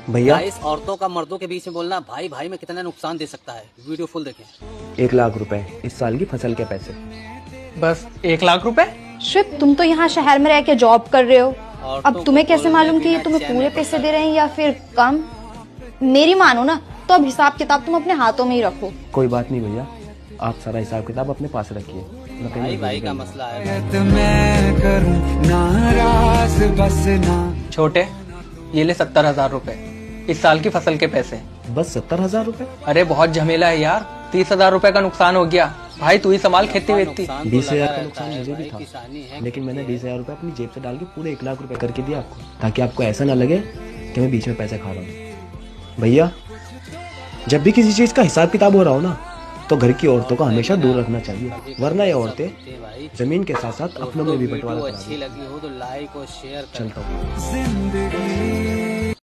भैया गाइस, औरतों का मर्दों के बीच में बोलना भाई भाई में कितना नुकसान दे सकता है। वीडियो फुल देखें। 1,00,000 रुपए इस साल की फसल के पैसे। बस 1,00,000 रुपए? श्वेत, तुम तो यहाँ शहर में रह के जॉब कर रहे हो, औरतों अब तुम्हें को कैसे बोलने मालूम कि ये बिना तुम्हें चैन पूरे नहीं पैसे पड़ता दे रहे हैं या फिर कम? मेरी मानो ना तो अब हिसाब किताब तुम अपने हाथों में ही रखो। कोई बात नहीं भैया, आप सारा हिसाब किताब अपने पास रखिए। मैं भाई पेमेंट भाई भेज का दूंगा। मसला है। मैं करूं नाराज बस ना। छोटे, ये ले 70,000 रुपए, इस साल की फसल के पैसे। बस 70,000 रुपए? अरे बहुत झमेला है यार, 30,000 रुपए का नुकसान हो गया। भाई तू ही संभाल खेती वेती। नुकसान तो 20,000 लगा का रहता नुकसान है मुझे भी भाई, था, किसानी है। लेकिन मैंने 20,000 रुपए अपनी जेब से डाल के पूरे 1,00,000 रुपए करके दिया आपको, ताकि आपको ऐसा ना लगे कि मैं बीच में पैसे खा रहा हूँ। भैया, जब भी किसी चीज का हिसाब किताब हो रहा हो ना, तो घर की औरतों को हमेशा दूर रखना चाहिए, वरना ये औरतें जमीन के साथ साथ अपनों में भी बंटवारा वीडियो करा अच्छी देंगी। लगी हो तो लाइक और शेयर करें। चलता हूँ। जिंदगी